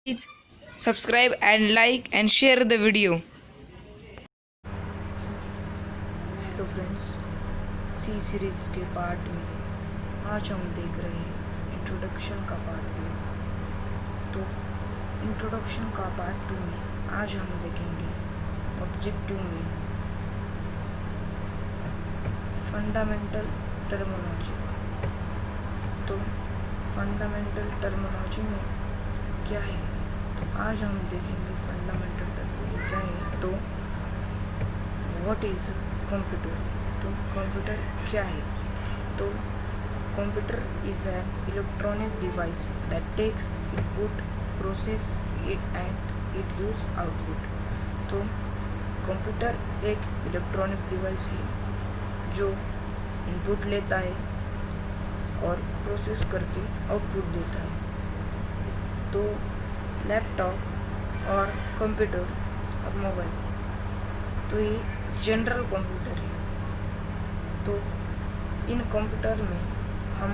Please subscribe and like and share the video. Hello friends, C series के part में आज हम देख रहे हैं इंट्रोडक्शन का पार्ट 2। तो इंट्रोडक्शन का पार्ट 2 में आज हम देखेंगे ऑब्जेक्टिव में फंडामेंटल टर्मिनोलॉजी। तो फंडामेंटल टर्मिनोलॉजी में क्या है, तो आज हम देखेंगे फंडामेंटल टर्मिनोलॉजी क्या है। तो व्हाट इज कंप्यूटर, तो कंप्यूटर क्या है। तो computer is an electronic device that takes input, process it and it gives output. तो कंप्यूटर एक इलेक्ट्रॉनिक डिवाइस है जो इनपुट लेता है और प्रोसेस करके आउटपुट देता है। तो लैपटॉप और कंप्यूटर और मोबाइल, तो ये जनरल कंप्यूटर है। तो इन कंप्यूटर में हम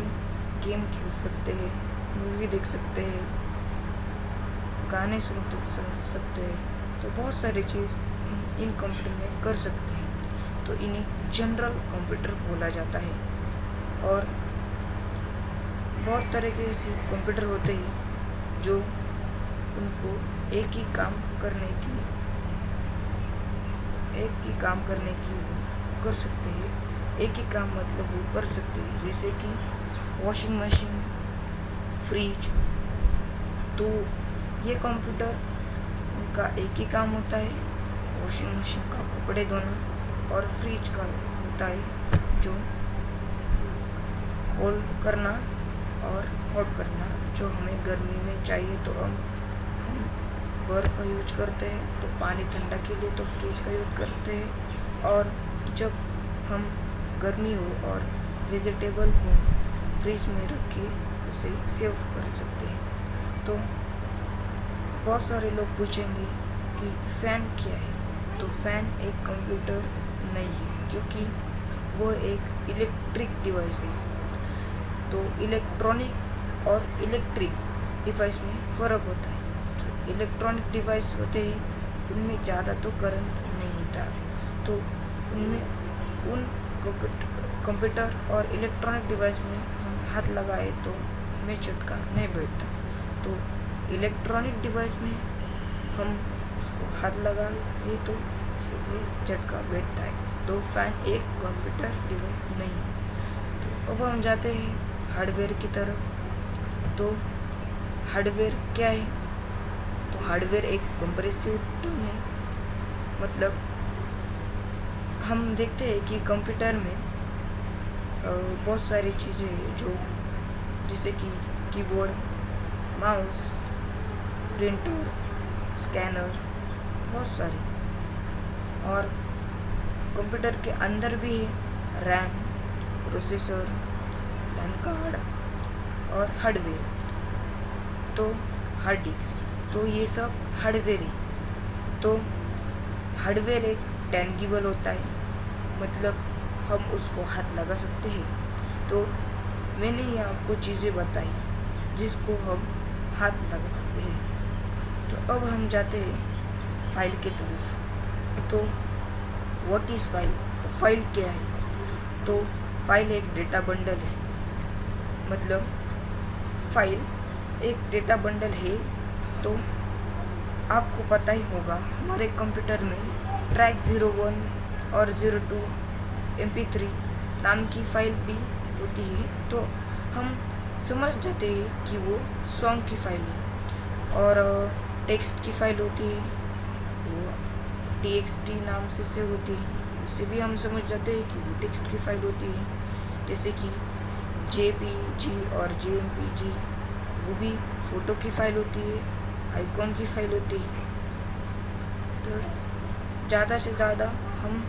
गेम खेल सकते हैं, मूवी देख सकते हैं, गाने सुन सकते हैं। तो बहुत सारी चीज़ इन कंप्यूटर में कर सकते हैं। तो इन्हें जनरल कंप्यूटर बोला जाता है। और बहुत तरह के ऐसे कंप्यूटर होते हैं जो उनको एक ही काम करने की वो कर सकते हैं। एक ही काम मतलब वो कर सकते हैं, जैसे कि वॉशिंग मशीन, फ्रिज। तो ये कंप्यूटर उनका एक ही काम होता है, वॉशिंग मशीन का कपड़े धोना और फ्रिज का होता है जो कोल्ड करना और हॉट करना, जो हमें गर्मी में चाहिए तो हम बर्फ का यूज करते हैं। तो पानी ठंडा के लिए तो फ्रिज का यूज करते हैं। और जब हम गर्मी हो और वेजिटेबल को फ्रिज में रख के उसे सेव कर सकते हैं। तो बहुत सारे लोग पूछेंगे कि फ़ैन क्या है। तो फ़ैन एक कंप्यूटर नहीं है, क्योंकि वो एक इलेक्ट्रिक डिवाइस है। तो इलेक्ट्रॉनिक और इलेक्ट्रिक डिवाइस में फ़र्क होता है। जो इलेक्ट्रॉनिक डिवाइस होते हैं उनमें ज़्यादा तो करंट नहीं होता, तो उनमें उन कंप्यूटर और इलेक्ट्रॉनिक डिवाइस में हम हाथ लगाए तो हमें झटका नहीं बैठता। तो इलेक्ट्रॉनिक डिवाइस में हम उसको हाथ लगाए तो उसे झटका बैठता है। तो फ़ैन एक कंप्यूटर डिवाइस नहीं है। तो अब हम जाते हैं हार्डवेयर की तरफ। तो हार्डवेयर क्या है, तो हार्डवेयर एक कंप्रेसिव टर्म है। मतलब हम देखते हैं कि कंप्यूटर में बहुत सारी चीज़ें हैं, जो जैसे कि कीबोर्ड, माउस, प्रिंटर, स्कैनर, बहुत सारी। और कंप्यूटर के अंदर भी है रैम, प्रोसेसर, रैम कार्ड और हार्डवेयर, तो हार्ड डिस्क। तो ये सब हार्डवेयर है। तो हार्डवेयर एक टेंजिबल होता है, मतलब हम उसको हाथ लगा सकते हैं। तो मैंने ये आपको चीज़ें बताई जिसको हम हाथ लगा सकते हैं। तो अब हम जाते हैं फाइल की तरफ। तो व्हाट इज़ फाइल, तो फाइल क्या है। तो फाइल एक डेटा बंडल है। मतलब फाइल एक डेटा बंडल है। तो आपको पता ही होगा, हमारे कंप्यूटर में ट्रैक 01 और 02 MP3 नाम की फाइल भी होती है। तो हम समझ जाते हैं कि वो सॉन्ग की फाइल है। और टेक्स्ट की फाइल होती है, वो TXT नाम से होती है। उससे भी हम समझ जाते हैं कि वो टेक्स्ट की फाइल होती है। जैसे कि JPG और JMPG, वो भी फ़ोटो की फाइल होती है, आइकॉन की फाइल होती है। तो ज़्यादा से ज़्यादा हम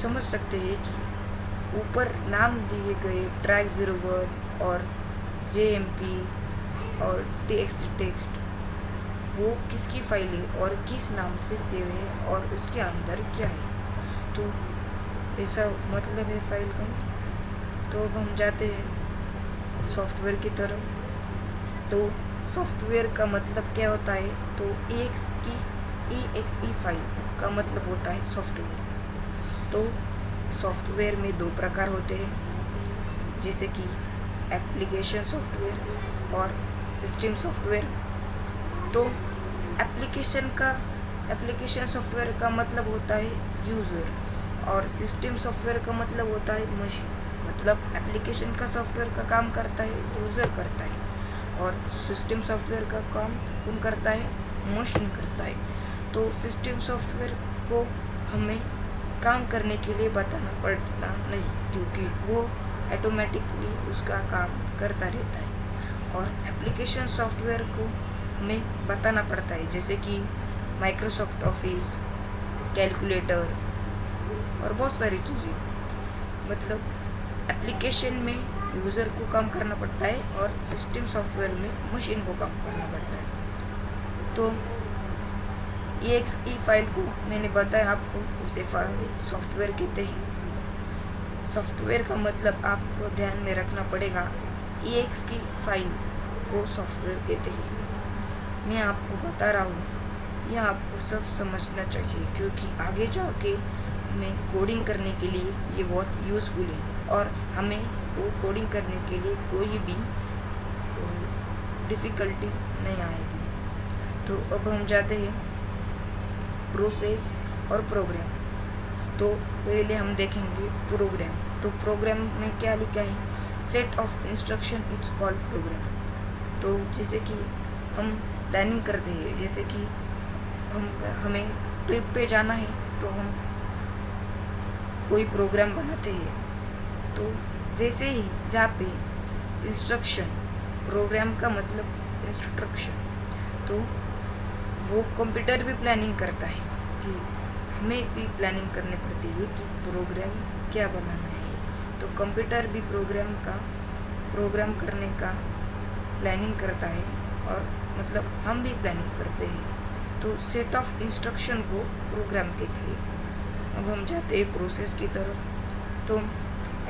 समझ सकते हैं कि ऊपर नाम दिए गए ट्रैक 01 और JMP और TXT टेक्स्ट, वो किसकी फाइल है और किस नाम से सेव है और उसके अंदर क्या है। तो ऐसा मतलब है फाइल का। तो अब हम जाते हैं सॉफ्टवेयर की तरफ। तो सॉफ्टवेयर का मतलब क्या होता है, तो exe फाइल का मतलब होता है सॉफ्टवेयर। तो सॉफ्टवेयर में दो प्रकार होते हैं, जैसे कि एप्लीकेशन सॉफ्टवेयर और सिस्टम सॉफ्टवेयर। तो एप्लीकेशन सॉफ्टवेयर का मतलब होता है यूज़र, और सिस्टम सॉफ्टवेयर का मतलब होता है मशीन। मतलब एप्लीकेशन का सॉफ्टवेयर का काम करता है यूज़र करता है, और सिस्टम सॉफ्टवेयर का काम कौन करता है, मशीन करता है। तो सिस्टम सॉफ्टवेयर को हमें काम करने के लिए बताना पड़ता नहीं, क्योंकि वो ऑटोमेटिकली उसका काम करता रहता है। और एप्लीकेशन सॉफ्टवेयर को हमें बताना पड़ता है, जैसे कि माइक्रोसॉफ्ट ऑफिस, कैलकुलेटर और बहुत सारी चीज़ें। मतलब एप्लीकेशन में यूज़र को काम करना पड़ता है और सिस्टम सॉफ्टवेयर में मशीन को काम करना पड़ता है। तो exe फाइल को मैंने बताया आपको, उसे फाइल सॉफ्टवेयर कहते हैं। सॉफ्टवेयर का मतलब आपको ध्यान में रखना पड़ेगा, exe फाइल को सॉफ्टवेयर कहते हैं। मैं आपको बता रहा हूँ, यह आपको सब समझना चाहिए, क्योंकि आगे जाके हमें कोडिंग करने के लिए ये बहुत यूज़फुल है, और हमें वो कोडिंग करने के लिए कोई भी डिफ़िकल्टी नहीं आएगी। तो अब हम जाते हैं प्रोसेस और प्रोग्राम। तो पहले हम देखेंगे प्रोग्राम। तो प्रोग्राम में क्या लिखा है, set of instruction is called programme. तो जैसे कि हम प्लानिंग करते हैं, जैसे कि हमें ट्रिप पे जाना है, तो हम कोई प्रोग्राम बनाते हैं। तो वैसे ही जहाँ पे इंस्ट्रक्शन, प्रोग्राम का मतलब इंस्ट्रक्शन, तो वो कंप्यूटर भी प्लानिंग करता है कि हमें भी प्लानिंग करनी पड़ती है कि प्रोग्राम क्या बनाना है। तो कंप्यूटर भी प्रोग्राम करने का प्लानिंग करता है, और मतलब हम भी प्लानिंग करते हैं। तो सेट ऑफ इंस्ट्रक्शन को प्रोग्राम कहते हैं। अब हम जाते हैं प्रोसेस की तरफ। तो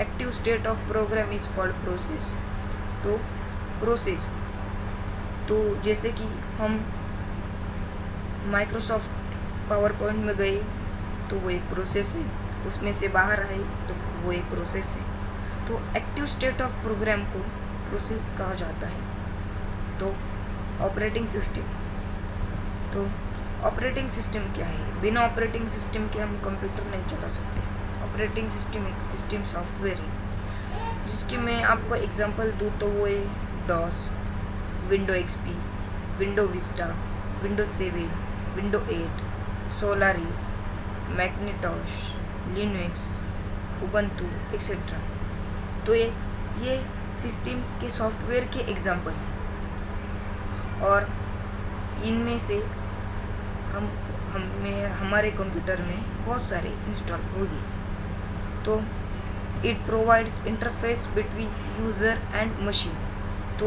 active state of program is called process. तो प्रोसेस, तो जैसे कि हम माइक्रोसॉफ्ट पावर पॉइंट में गए तो वो एक प्रोसेस है, उसमें से बाहर आए तो वो एक प्रोसेस है। तो एक्टिव स्टेट ऑफ प्रोग्राम को प्रोसेस कहा जाता है। तो ऑपरेटिंग सिस्टम, तो ऑपरेटिंग सिस्टम क्या है, बिना ऑपरेटिंग सिस्टम के हम कंप्यूटर नहीं चला सकते। ऑपरेटिंग सिस्टम एक सिस्टम सॉफ्टवेयर है, जिसकी मैं आपको एग्जांपल दूँ तो वो है DOS, window XP, window Vista, window 7, window 8, Solaris, Macintosh, Linux, Ubuntu etcetera. तो ये सिस्टम के सॉफ्टवेयर के एग्जांपल हैं, और इनमें से हमारे कंप्यूटर में बहुत सारे इंस्टॉल होगी। तो it provides interface between user and machine. तो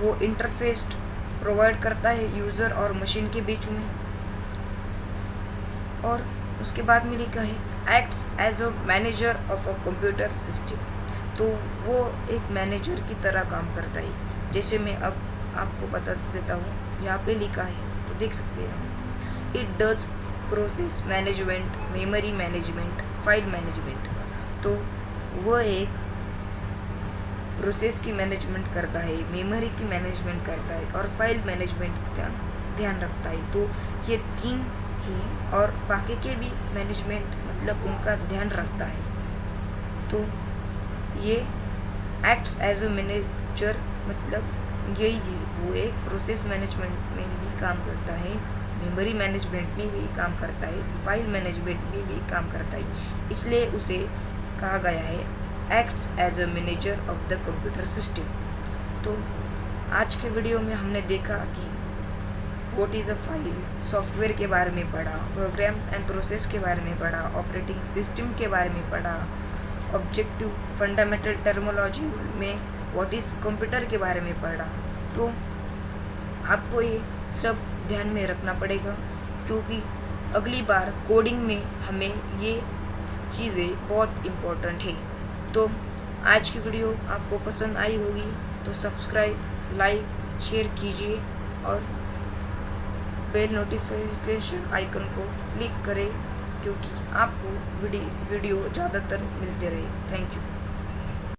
वो इंटरफेस प्रोवाइड करता है यूज़र और मशीन के बीच में। और उसके बाद में लिखा है acts as a manager of a computer system. तो वो एक मैनेजर की तरह काम करता है। जैसे मैं अब आपको बता देता हूँ, यहाँ पे लिखा है तो देख सकते हैं। It does process management, memory management, file management. तो वह एक प्रोसेस की मैनेजमेंट करता है, मेमोरी की मैनेजमेंट करता है, और फाइल मैनेजमेंट का ध्यान रखता है। तो ये 3 ही, और बाकी के भी मैनेजमेंट मतलब उनका ध्यान रखता है। तो ये एक्ट्स एज अ मैनेजर मतलब यही है, वो एक प्रोसेस मैनेजमेंट में भी काम करता है, मेमोरी मैनेजमेंट में भी काम करता है, फाइल मैनेजमेंट में भी काम करता है। इसलिए उसे कहा गया है acts as a manager of the computer system. तो आज के वीडियो में हमने देखा कि what is a file, software के बारे में पढ़ा, प्रोग्राम एंड प्रोसेस के बारे में पढ़ा, ऑपरेटिंग सिस्टम के बारे में पढ़ा, ऑब्जेक्टिव फंडामेंटल टर्मोलॉजी में व्हाट इज़ कंप्यूटर के बारे में पढ़ा। तो आपको ये सब ध्यान में रखना पड़ेगा, क्योंकि अगली बार कोडिंग में हमें ये चीज़ें बहुत इम्पोर्टेंट है। तो आज की वीडियो आपको पसंद आई होगी तो सब्सक्राइब, लाइक, शेयर कीजिए और बेल नोटिफिकेशन आइकन को क्लिक करें, क्योंकि आपको वीडियो ज़्यादातर मिलते रहे। Thank you.